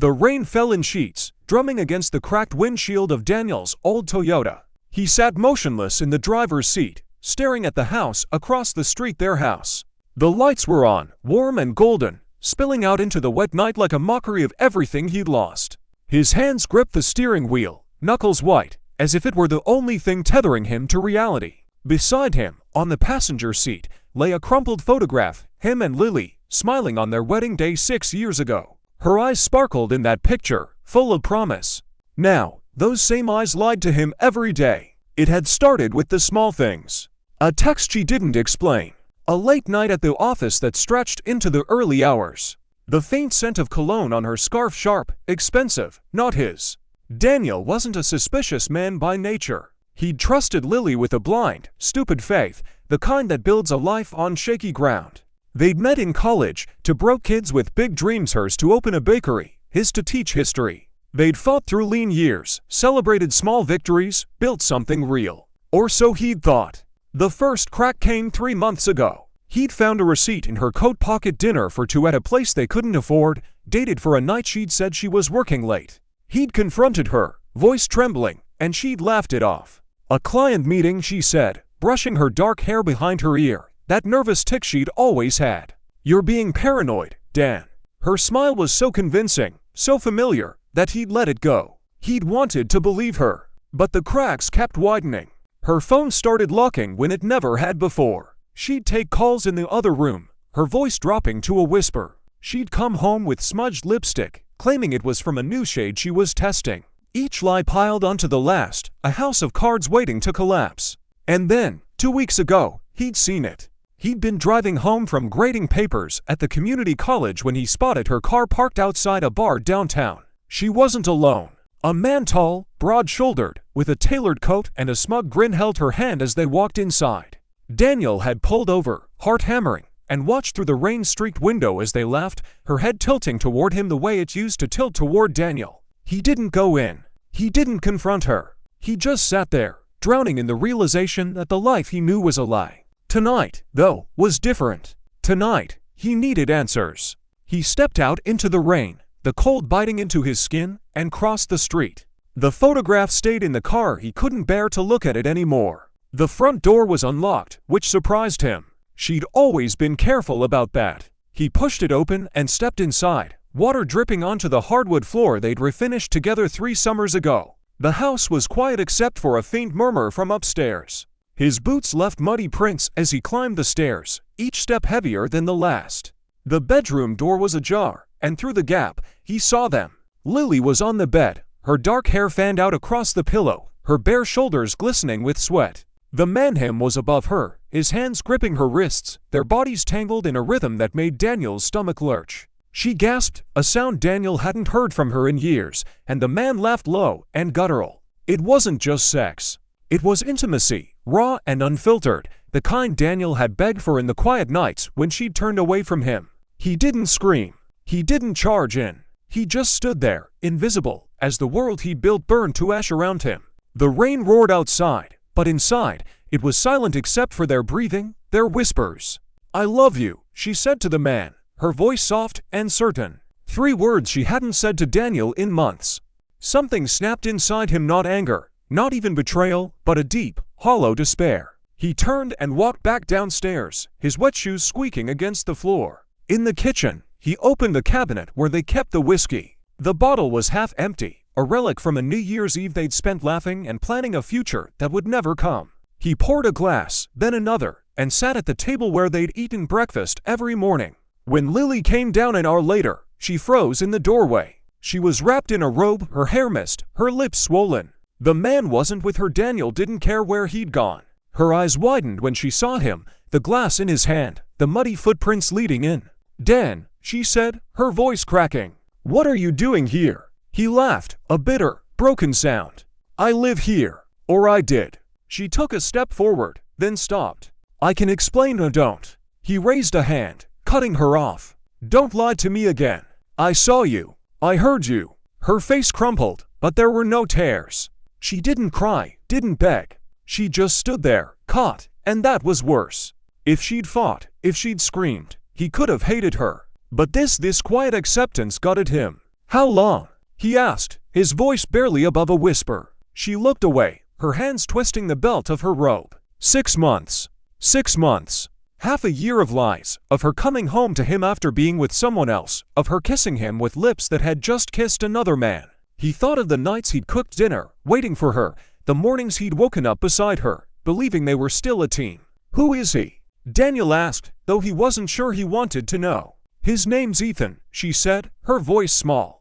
The rain fell in sheets, drumming against the cracked windshield of Daniel's old Toyota. He sat motionless in the driver's seat, staring at the house across the street, their house. The lights were on, warm and golden, spilling out into the wet night like a mockery of everything he'd lost. His hands gripped the steering wheel, knuckles white, as if it were the only thing tethering him to reality. Beside him, on the passenger seat, lay a crumpled photograph, him and Lily, smiling on their wedding day 6 years ago. Her eyes sparkled in that picture, full of promise. Now, those same eyes lied to him every day. It had started with the small things. A text she didn't explain. A late night at the office that stretched into the early hours. The faint scent of cologne on her scarf, sharp, expensive, not his. Daniel wasn't a suspicious man by nature. He'd trusted Lily with a blind, stupid faith, the kind that builds a life on shaky ground. They'd met in college, two broke kids with big dreams, hers to open a bakery, his to teach history. They'd fought through lean years, celebrated small victories, built something real. Or so he'd thought. The first crack came 3 months ago. He'd found a receipt in her coat pocket, dinner for two at a place they couldn't afford, dated for a night she'd said she was working late. He'd confronted her, voice trembling, and she'd laughed it off. A client meeting, she said, brushing her dark hair behind her ear, that nervous tic she'd always had. You're being paranoid, Dan. Her smile was so convincing, so familiar, that he'd let it go. He'd wanted to believe her. But the cracks kept widening. Her phone started locking when it never had before. She'd take calls in the other room, her voice dropping to a whisper. She'd come home with smudged lipstick, claiming it was from a new shade she was testing. Each lie piled onto the last, a house of cards waiting to collapse. And then, 2 weeks ago, he'd seen it. He'd been driving home from grading papers at the community college when he spotted her car parked outside a bar downtown. She wasn't alone. A man, tall, broad-shouldered, with a tailored coat and a smug grin, held her hand as they walked inside. Daniel had pulled over, heart hammering, and watched through the rain-streaked window as they laughed, her head tilting toward him the way it used to tilt toward Daniel. He didn't go in. He didn't confront her. He just sat there, drowning in the realization that the life he knew was a lie. Tonight, though, was different. Tonight, he needed answers. He stepped out into the rain, the cold biting into his skin, and crossed the street. The photograph stayed in the car. He couldn't bear to look at it anymore. The front door was unlocked, which surprised him. She'd always been careful about that. He pushed it open and stepped inside, water dripping onto the hardwood floor they'd refinished together 3 summers ago. The house was quiet except for a faint murmur from upstairs. His boots left muddy prints as he climbed the stairs, each step heavier than the last. The bedroom door was ajar, and through the gap, he saw them. Lily was on the bed, her dark hair fanned out across the pillow, her bare shoulders glistening with sweat. The man him was above her, his hands gripping her wrists, their bodies tangled in a rhythm that made Daniel's stomach lurch. She gasped, a sound Daniel hadn't heard from her in years, and the man laughed low and guttural. It wasn't just sex. It was intimacy, raw and unfiltered, the kind Daniel had begged for in the quiet nights when she'd turned away from him. He didn't scream. He didn't charge in. He just stood there, invisible, as the world he built burned to ash around him. The rain roared outside, but inside, it was silent except for their breathing, their whispers. "I love you," she said to the man, her voice soft and certain. 3 words she hadn't said to Daniel in months. Something snapped inside him, not anger, not even betrayal, but a deep, hollow despair. He turned and walked back downstairs, his wet shoes squeaking against the floor. In the kitchen, he opened the cabinet where they kept the whiskey. The bottle was half empty, a relic from a New Year's Eve they'd spent laughing and planning a future that would never come. He poured a glass, then another, and sat at the table where they'd eaten breakfast every morning. When Lily came down an hour later, she froze in the doorway. She was wrapped in a robe, her hair mist, her lips swollen. The man wasn't with her. Daniel didn't care where he'd gone. Her eyes widened when she saw him, the glass in his hand, the muddy footprints leading in. "Dan," she said, her voice cracking. "What are you doing here?" He laughed, a bitter, broken sound. "I live here. Or I did." She took a step forward, then stopped. "I can explain or don't." He raised a hand, cutting her off. "Don't lie to me again. I saw you. I heard you." Her face crumpled, but there were no tears. She didn't cry, didn't beg. She just stood there, caught, and that was worse. If she'd fought, if she'd screamed, he could have hated her. But this quiet acceptance gutted him. How long? He asked, his voice barely above a whisper. She looked away, her hands twisting the belt of her robe. 6 months. 6 months. Half a year of lies, of her coming home to him after being with someone else, of her kissing him with lips that had just kissed another man. He thought of the nights he'd cooked dinner, waiting for her, the mornings he'd woken up beside her, believing they were still a team. Who is he? Daniel asked, though he wasn't sure he wanted to know. His name's Ethan, she said, her voice small.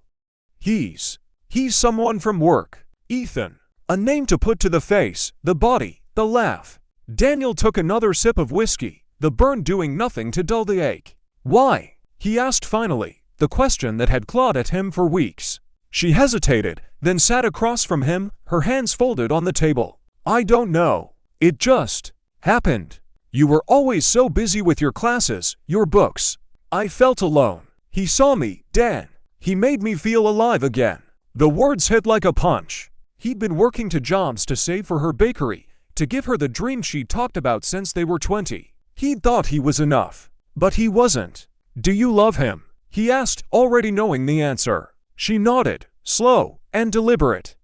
He's someone from work. Ethan. A name to put to the face, the body, the laugh. Daniel took another sip of whiskey, the burn doing nothing to dull the ache. Why? He asked finally, the question that had clawed at him for weeks. She hesitated, then sat across from him, her hands folded on the table. I don't know. It just happened. You were always so busy with your classes, your books. I felt alone. He saw me, Dan. He made me feel alive again. The words hit like a punch. He'd been working 2 jobs to save for her bakery, to give her the dream she'd talked about since they were 20. He'd thought he was enough. But he wasn't. Do you love him? He asked, already knowing the answer. She nodded, slow and deliberate.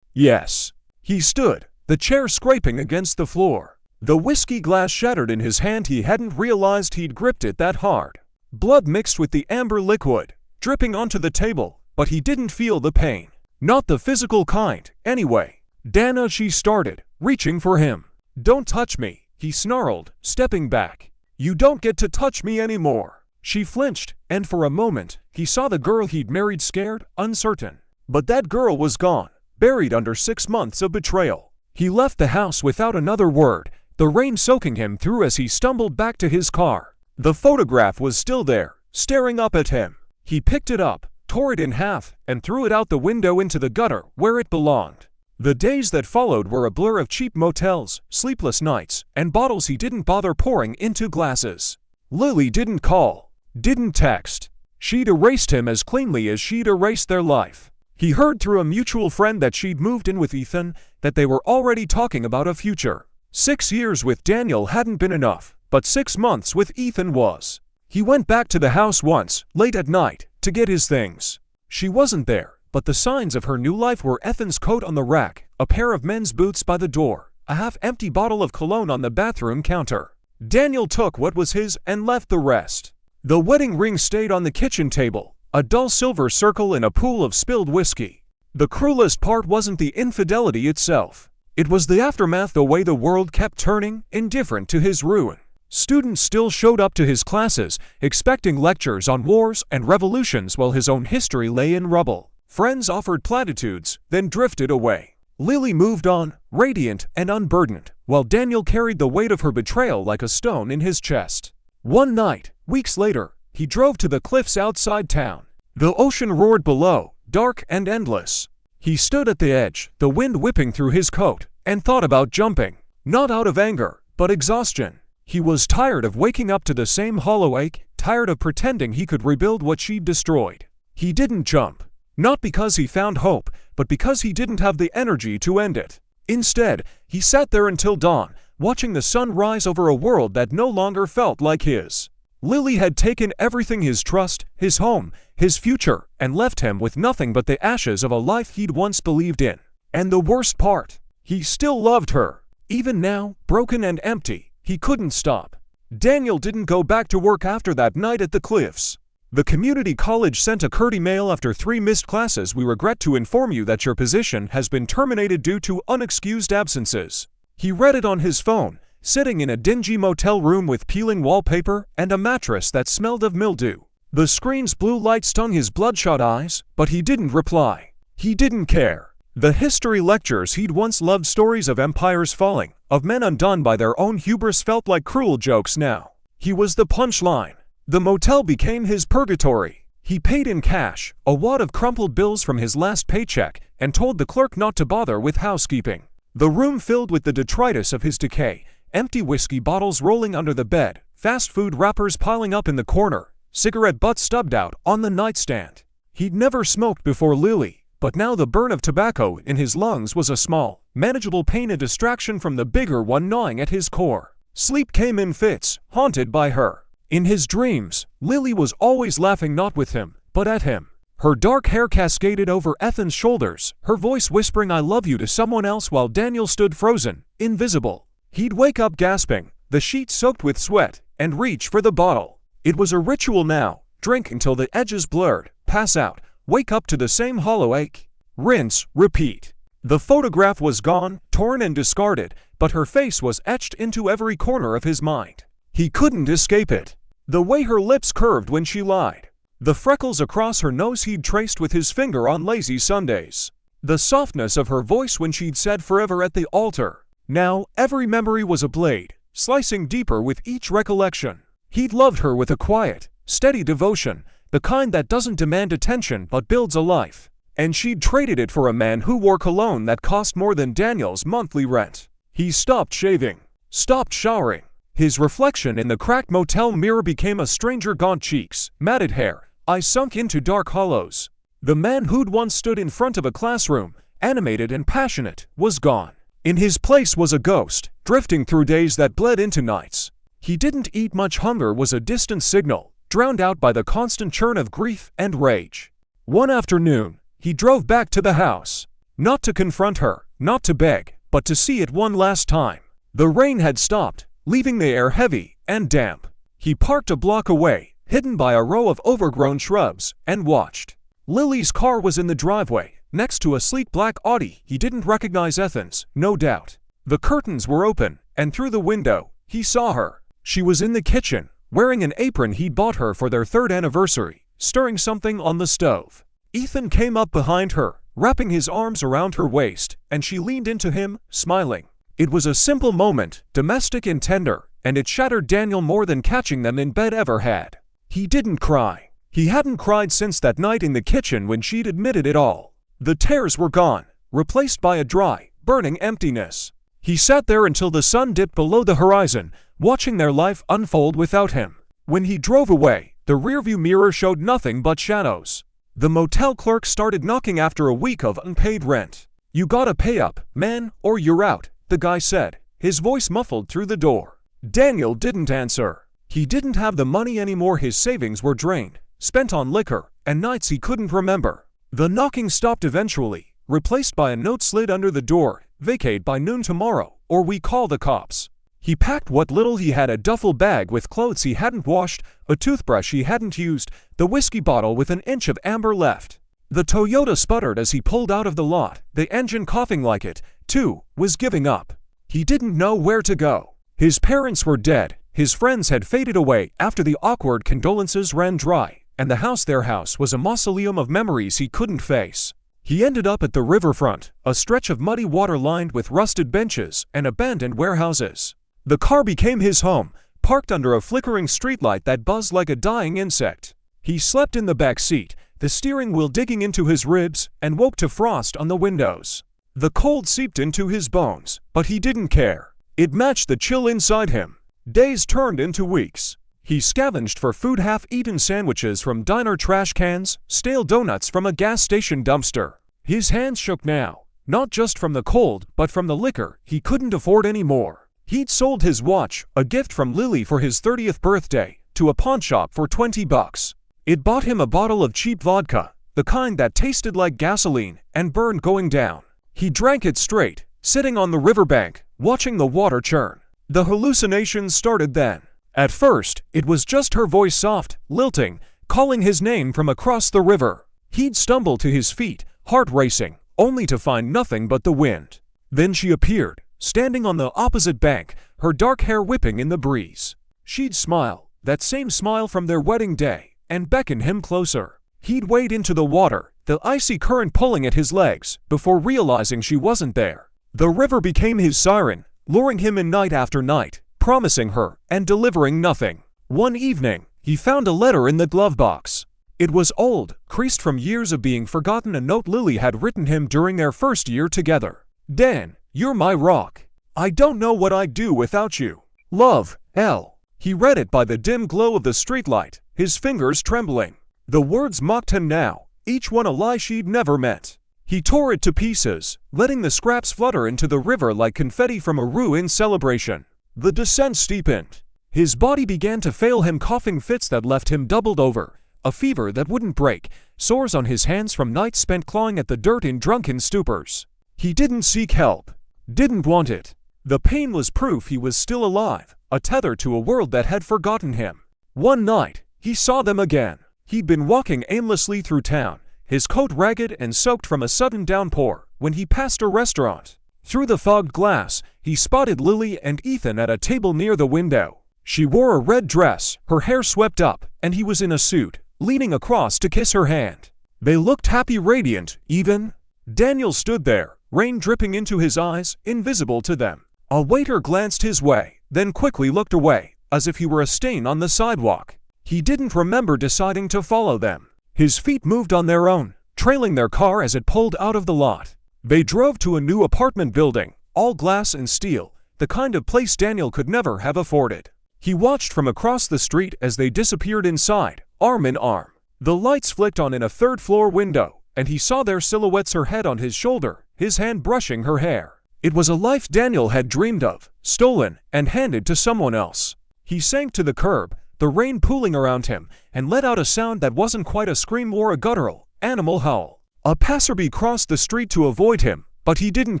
Yes. He stood, the chair scraping against the floor. The whiskey glass shattered in his hand. He hadn't realized he'd gripped it that hard. Blood mixed with the amber liquid, dripping onto the table, but he didn't feel the pain. Not the physical kind, anyway. Dana, she started, reaching for him. Don't touch me, he snarled, stepping back. You don't get to touch me anymore. She flinched, and for a moment, he saw the girl he'd married scared, uncertain. But that girl was gone, buried under 6 months of betrayal. He left the house without another word, the rain soaking him through as he stumbled back to his car. The photograph was still there, staring up at him. He picked it up, tore it in half, and threw it out the window into the gutter where it belonged. The days that followed were a blur of cheap motels, sleepless nights, and bottles he didn't bother pouring into glasses. Lily didn't call, didn't text. She'd erased him as cleanly as she'd erased their life. He heard through a mutual friend that she'd moved in with Ethan, that they were already talking about a future. 6 years with Daniel hadn't been enough, but 6 months with Ethan was. He went back to the house once, late at night, to get his things. She wasn't there, but the signs of her new life were Ethan's coat on the rack, a pair of men's boots by the door, a half-empty bottle of cologne on the bathroom counter. Daniel took what was his and left the rest. The wedding ring stayed on the kitchen table, a dull silver circle in a pool of spilled whiskey. The cruelest part wasn't the infidelity itself. It was the aftermath, the way the world kept turning, indifferent to his ruin. Students still showed up to his classes, expecting lectures on wars and revolutions while his own history lay in rubble. Friends offered platitudes, then drifted away. Lily moved on, radiant and unburdened, while Daniel carried the weight of her betrayal like a stone in his chest. One night, weeks later, he drove to the cliffs outside town. The ocean roared below, dark and endless. He stood at the edge, the wind whipping through his coat, and thought about jumping. Not out of anger, but exhaustion. He was tired of waking up to the same hollow ache, tired of pretending he could rebuild what she'd destroyed. He didn't jump. Not because he found hope, but because he didn't have the energy to end it. Instead, he sat there until dawn, watching the sun rise over a world that no longer felt like his. Lily had taken everything: his trust, his home, his future, and left him with nothing but the ashes of a life he'd once believed in. And the worst part, he still loved her. Even now, broken and empty, he couldn't stop. Daniel didn't go back to work after that night at the cliffs. The community college sent a curt email after 3 missed classes: "We regret to inform you that your position has been terminated due to unexcused absences." He read it on his phone, sitting in a dingy motel room with peeling wallpaper and a mattress that smelled of mildew. The screen's blue light stung his bloodshot eyes, but he didn't reply. He didn't care. The history lectures he'd once loved, stories of empires falling, of men undone by their own hubris, felt like cruel jokes now. He was the punchline. The motel became his purgatory. He paid in cash, a wad of crumpled bills from his last paycheck, and told the clerk not to bother with housekeeping. The room filled with the detritus of his decay, empty whiskey bottles rolling under the bed, fast food wrappers piling up in the corner, cigarette butts stubbed out on the nightstand. He'd never smoked before Lily, but now the burn of tobacco in his lungs was a small, manageable pain, a distraction from the bigger one gnawing at his core. Sleep came in fits, haunted by her. In his dreams, Lily was always laughing, not with him, but at him. Her dark hair cascaded over Ethan's shoulders, her voice whispering "I love you" to someone else while Daniel stood frozen, invisible. He'd wake up gasping, the sheets soaked with sweat, and reach for the bottle. It was a ritual now: drink until the edges blurred, pass out, wake up to the same hollow ache. Rinse, repeat. The photograph was gone, torn and discarded, but her face was etched into every corner of his mind. He couldn't escape it. The way her lips curved when she lied. The freckles across her nose he'd traced with his finger on lazy Sundays. The softness of her voice when she'd said forever at the altar. Now, every memory was a blade, slicing deeper with each recollection. He'd loved her with a quiet, steady devotion, the kind that doesn't demand attention but builds a life. And she'd traded it for a man who wore cologne that cost more than Daniel's monthly rent. He stopped shaving, stopped showering. His reflection in the cracked motel mirror became a stranger: gaunt cheeks, matted hair, eyes sunk into dark hollows. The man who'd once stood in front of a classroom, animated and passionate, was gone. In his place was a ghost, drifting through days that bled into nights. He didn't eat much. Hunger was a distant signal, drowned out by the constant churn of grief and rage. One afternoon, he drove back to the house. Not to confront her, not to beg, but to see it one last time. The rain had stopped, leaving the air heavy and damp. He parked a block away, hidden by a row of overgrown shrubs, and watched. Lily's car was in the driveway, next to a sleek black Audi. He didn't recognize Ethan's, no doubt. The curtains were open, and through the window, he saw her. She was in the kitchen, wearing an apron he'd bought her for their 3rd anniversary, stirring something on the stove. Ethan came up behind her, wrapping his arms around her waist, and she leaned into him, smiling. It was a simple moment, domestic and tender, and it shattered Daniel more than catching them in bed ever had. He didn't cry. He hadn't cried since that night in the kitchen when she'd admitted it all. The tears were gone, replaced by a dry, burning emptiness. He sat there until the sun dipped below the horizon, watching their life unfold without him. When he drove away, the rearview mirror showed nothing but shadows. The motel clerk started knocking after a week of unpaid rent. "You gotta pay up, man, or you're out," the guy said, his voice muffled through the door. Daniel didn't answer. He didn't have the money anymore. His savings were drained, spent on liquor, and nights he couldn't remember. The knocking stopped eventually, replaced by a note slid under the door: "Vacate by noon tomorrow, or we call the cops." He packed what little he had: a duffel bag with clothes he hadn't washed, a toothbrush he hadn't used, the whiskey bottle with an inch of amber left. The Toyota sputtered as he pulled out of the lot, the engine coughing like it, too, was giving up. He didn't know where to go. His parents were dead, his friends had faded away after the awkward condolences ran dry, and the house, their house, was a mausoleum of memories he couldn't face. He ended up at the riverfront, a stretch of muddy water lined with rusted benches and abandoned warehouses. The car became his home, parked under a flickering streetlight that buzzed like a dying insect. He slept in the back seat, the steering wheel digging into his ribs, and woke to frost on the windows. The cold seeped into his bones, but he didn't care. It matched the chill inside him. Days turned into weeks. He scavenged for food: half-eaten sandwiches from diner trash cans, stale donuts from a gas station dumpster. His hands shook now, not just from the cold, but from the liquor he couldn't afford anymore. He'd sold his watch, a gift from Lily for his 30th birthday, to a pawnshop for $20. It bought him a bottle of cheap vodka, the kind that tasted like gasoline and burned going down. He drank it straight, sitting on the riverbank, watching the water churn. The hallucinations started then. At first, it was just her voice, soft, lilting, calling his name from across the river. He'd stumble to his feet, heart racing, only to find nothing but the wind. Then she appeared, standing on the opposite bank, her dark hair whipping in the breeze. She'd smile, that same smile from their wedding day, and beckon him closer. He'd wade into the water, the icy current pulling at his legs, before realizing she wasn't there. The river became his siren, luring him in night after night, promising her and delivering nothing. One evening, he found a letter in the glove box. It was old, creased from years of being forgotten, a note Lily had written him during their first year together. "Dan, you're my rock. I don't know what I'd do without you. Love, L." He read it by the dim glow of the streetlight, his fingers trembling. The words mocked him now, each one a lie she'd never meant. He tore it to pieces, letting the scraps flutter into the river like confetti from a ruined celebration. The descent steepened. His body began to fail him, coughing fits that left him doubled over, a fever that wouldn't break, sores on his hands from nights spent clawing at the dirt in drunken stupors. He didn't seek help, didn't want it. The pain was proof he was still alive, a tether to a world that had forgotten him. One night, he saw them again. He'd been walking aimlessly through town, his coat ragged and soaked from a sudden downpour, when he passed a restaurant. Through the fogged glass, he spotted Lily and Ethan at a table near the window. She wore a red dress, her hair swept up, and he was in a suit, leaning across to kiss her hand. They looked happy, radiant, even. Daniel stood there, rain dripping into his eyes, invisible to them. A waiter glanced his way, then quickly looked away, as if he were a stain on the sidewalk. He didn't remember deciding to follow them. His feet moved on their own, trailing their car as it pulled out of the lot. They drove to a new apartment building, all glass and steel, the kind of place Daniel could never have afforded. He watched from across the street as they disappeared inside, arm in arm. The lights flicked on in a third-floor window, and he saw their silhouettes, her head on his shoulder, his hand brushing her hair. It was a life Daniel had dreamed of, stolen, and handed to someone else. He sank to the curb, the rain pooling around him, and let out a sound that wasn't quite a scream or a guttural, animal howl. A passerby crossed the street to avoid him, but he didn't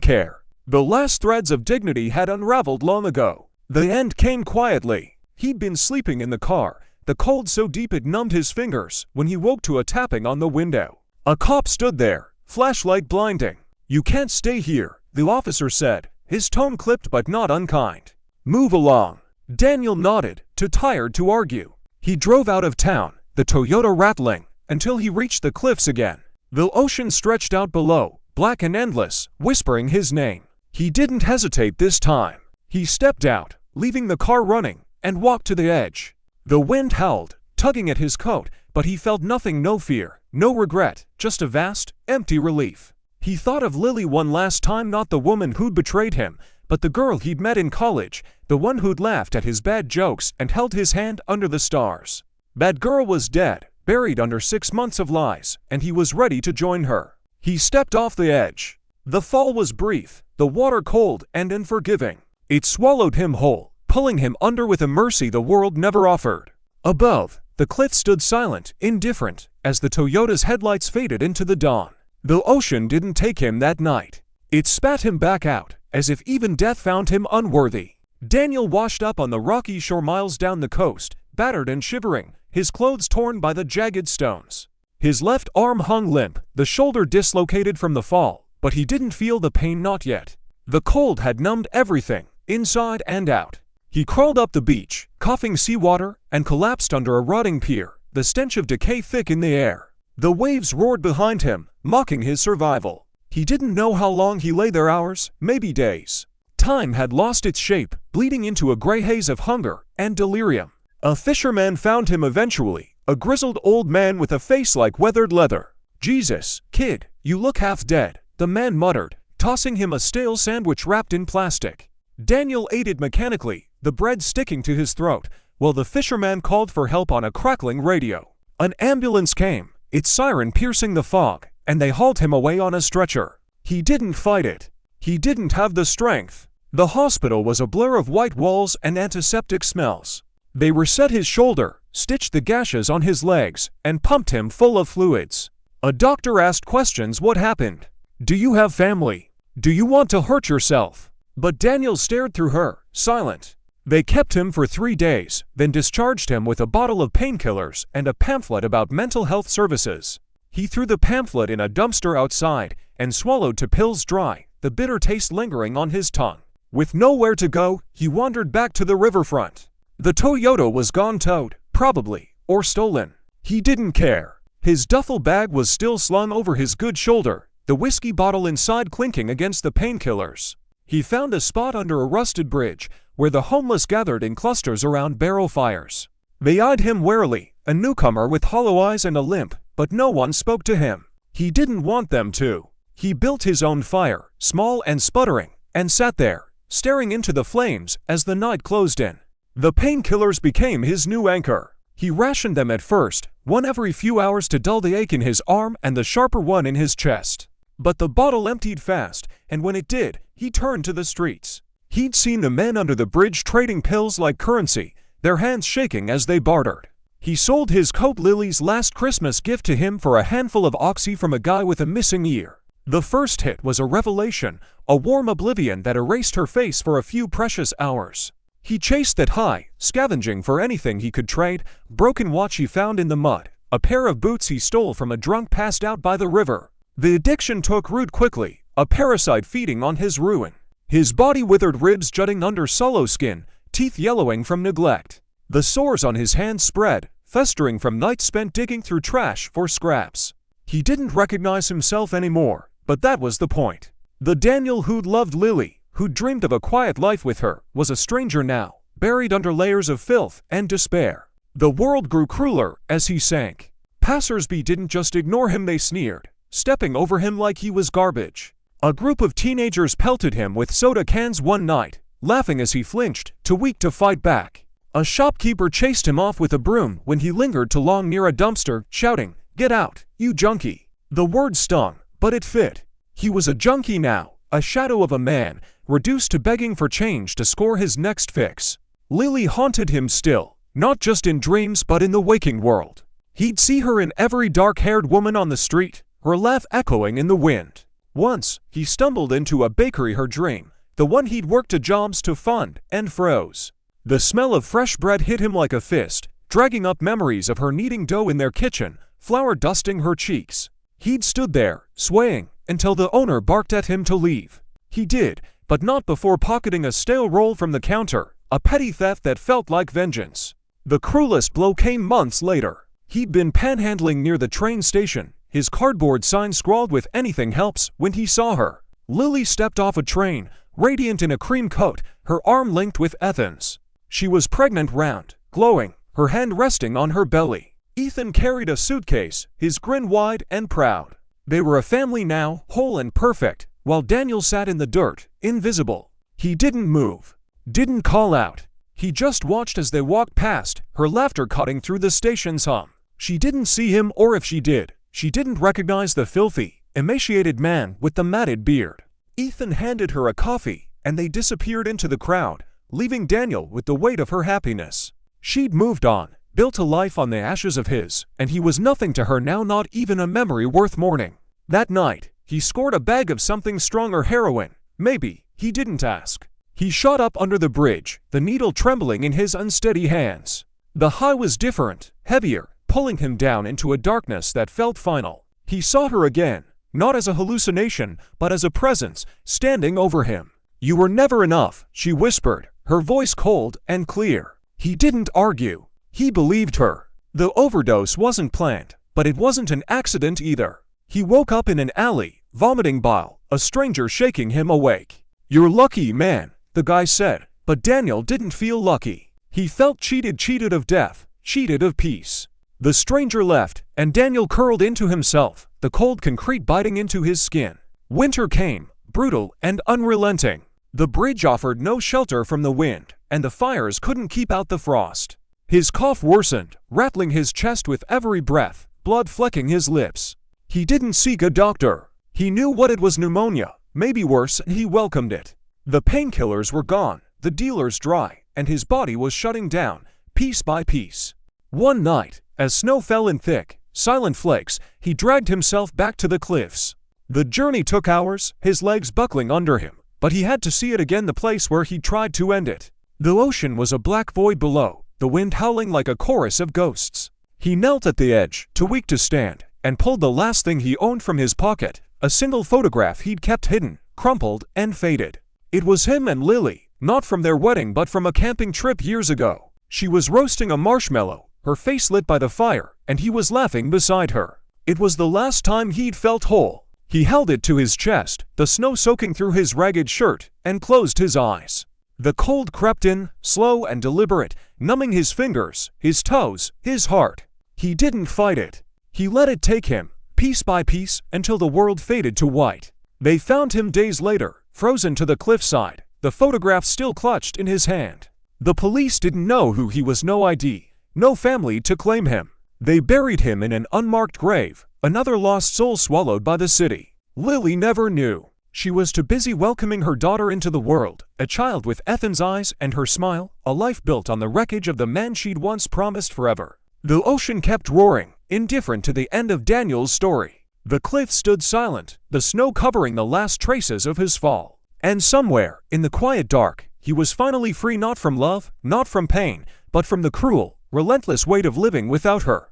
care. The last threads of dignity had unraveled long ago. The end came quietly. He'd been sleeping in the car, the cold so deep it numbed his fingers, when he woke to a tapping on the window. A cop stood there, flashlight blinding. "You can't stay here," the officer said, his tone clipped but not unkind. "Move along." Daniel nodded, too tired to argue. He drove out of town, the Toyota rattling, until he reached the cliffs again. The ocean stretched out below, black and endless, whispering his name. He didn't hesitate this time. He stepped out, leaving the car running, and walked to the edge. The wind howled, tugging at his coat, but he felt nothing, no fear, no regret, just a vast, empty relief. He thought of Lily one last time, not the woman who'd betrayed him, but the girl he'd met in college, the one who'd laughed at his bad jokes and held his hand under the stars. That girl was dead, buried under 6 months of lies, and he was ready to join her. He stepped off the edge. The fall was brief, the water cold and unforgiving. It swallowed him whole, pulling him under with a mercy the world never offered. Above, the cliff stood silent, indifferent, as the Toyota's headlights faded into the dawn. The ocean didn't take him that night. It spat him back out, as if even death found him unworthy. Daniel washed up on the rocky shore miles down the coast, battered and shivering, his clothes torn by the jagged stones. His left arm hung limp, the shoulder dislocated from the fall, but he didn't feel the pain, not yet. The cold had numbed everything, inside and out. He crawled up the beach, coughing seawater, and collapsed under a rotting pier, the stench of decay thick in the air. The waves roared behind him, mocking his survival. He didn't know how long he lay there, hours, maybe days. Time had lost its shape, bleeding into a gray haze of hunger and delirium. A fisherman found him eventually, a grizzled old man with a face like weathered leather. "Jesus, kid, you look half dead," the man muttered, tossing him a stale sandwich wrapped in plastic. Daniel ate it mechanically, the bread sticking to his throat, while the fisherman called for help on a crackling radio. An ambulance came, its siren piercing the fog, and they hauled him away on a stretcher. He didn't fight it. He didn't have the strength. The hospital was a blur of white walls and antiseptic smells. They reset his shoulder, stitched the gashes on his legs, and pumped him full of fluids. A doctor asked questions. What happened? Do you have family? Do you want to hurt yourself? But Daniel stared through her, silent. They kept him for 3 days, then discharged him with a bottle of painkillers and a pamphlet about mental health services. He threw the pamphlet in a dumpster outside and swallowed to pills dry, the bitter taste lingering on his tongue. With nowhere to go, he wandered back to the riverfront. The Toyota was gone, towed, probably, or stolen. He didn't care. His duffel bag was still slung over his good shoulder, the whiskey bottle inside clinking against the painkillers. He found a spot under a rusted bridge, where the homeless gathered in clusters around barrel fires. They eyed him warily, a newcomer with hollow eyes and a limp, but no one spoke to him. He didn't want them to. He built his own fire, small and sputtering, and sat there, staring into the flames as the night closed in. The painkillers became his new anchor. He rationed them at first, one every few hours to dull the ache in his arm and the sharper one in his chest. But the bottle emptied fast, and when it did, he turned to the streets. He'd seen the men under the bridge trading pills like currency, their hands shaking as they bartered. He sold his coat, Lily's last Christmas gift to him, for a handful of oxy from a guy with a missing ear. The first hit was a revelation, a warm oblivion that erased her face for a few precious hours. He chased that high, scavenging for anything he could trade: broken watch he found in the mud, a pair of boots he stole from a drunk passed out by the river. The addiction took root quickly, a parasite feeding on his ruin. His body withered, ribs jutting under sallow skin, teeth yellowing from neglect. The sores on his hands spread, festering from nights spent digging through trash for scraps. He didn't recognize himself anymore, but that was the point. The Daniel who'd loved Lily, who'd dreamed of a quiet life with her, was a stranger now, buried under layers of filth and despair. The world grew crueler as he sank. Passers-by didn't just ignore him, they sneered, stepping over him like he was garbage. A group of teenagers pelted him with soda cans one night, laughing as he flinched, too weak to fight back. A shopkeeper chased him off with a broom when he lingered too long near a dumpster, shouting, "Get out, you junkie." The word stung, but it fit. He was a junkie now, a shadow of a man, reduced to begging for change to score his next fix. Lily haunted him still, not just in dreams but in the waking world. He'd see her in every dark-haired woman on the street, her laugh echoing in the wind. Once, he stumbled into a bakery, her dream, the one he'd worked 2 jobs to fund, and froze. The smell of fresh bread hit him like a fist, dragging up memories of her kneading dough in their kitchen, flour dusting her cheeks. He'd stood there, swaying, until the owner barked at him to leave. He did, but not before pocketing a stale roll from the counter, a petty theft that felt like vengeance. The cruelest blow came months later. He'd been panhandling near the train station, his cardboard sign scrawled with "Anything helps," when he saw her. Lily stepped off a train, radiant in a cream coat, her arm linked with Ethan's. She was pregnant, round, glowing, her hand resting on her belly. Ethan carried a suitcase, his grin wide and proud. They were a family now, whole and perfect, while Daniel sat in the dirt, invisible. He didn't move, didn't call out. He just watched as they walked past, her laughter cutting through the station's hum. She didn't see him, or if she did, she didn't recognize the filthy, emaciated man with the matted beard. Ethan handed her a coffee, and they disappeared into the crowd, leaving Daniel with the weight of her happiness. She'd moved on, built a life on the ashes of his, and he was nothing to her now, not even a memory worth mourning. That night, he scored a bag of something strong, or heroin, maybe, he didn't ask. He shot up under the bridge, the needle trembling in his unsteady hands. The high was different, heavier, pulling him down into a darkness that felt final. He saw her again, not as a hallucination, but as a presence, standing over him. "You were never enough," she whispered, her voice cold and clear. He didn't argue. He believed her. The overdose wasn't planned, but it wasn't an accident either. He woke up in an alley, vomiting bile, a stranger shaking him awake. "You're lucky, man," the guy said, but Daniel didn't feel lucky. He felt cheated of death, cheated of peace. The stranger left, and Daniel curled into himself, the cold concrete biting into his skin. Winter came, brutal and unrelenting. The bridge offered no shelter from the wind, and the fires couldn't keep out the frost. His cough worsened, rattling his chest with every breath, blood flecking his lips. He didn't seek a doctor. He knew what it was: pneumonia, maybe worse, and he welcomed it. The painkillers were gone, the dealers dry, and his body was shutting down, piece by piece. One night, as snow fell in thick, silent flakes, he dragged himself back to the cliffs. The journey took hours, his legs buckling under him, but he had to see it again, the place where he tried to end it. The ocean was a black void below, the wind howling like a chorus of ghosts. He knelt at the edge, too weak to stand, and pulled the last thing he owned from his pocket, a single photograph he'd kept hidden, crumpled and faded. It was him and Lily, not from their wedding but from a camping trip years ago. She was roasting a marshmallow, her face lit by the fire, and he was laughing beside her. It was the last time he'd felt whole. He held it to his chest, the snow soaking through his ragged shirt, and closed his eyes. The cold crept in, slow and deliberate, numbing his fingers, his toes, his heart. He didn't fight it. He let it take him, piece by piece, until the world faded to white. They found him days later, frozen to the cliffside, the photograph still clutched in his hand. The police didn't know who he was, no ID, no family to claim him. They buried him in an unmarked grave, another lost soul swallowed by the city. Lily never knew. She was too busy welcoming her daughter into the world, a child with Ethan's eyes and her smile, a life built on the wreckage of the man she'd once promised forever. The ocean kept roaring, indifferent to the end of Daniel's story. The cliff stood silent, the snow covering the last traces of his fall. And somewhere, in the quiet dark, he was finally free, not from love, not from pain, but from the cruel, relentless weight of living without her.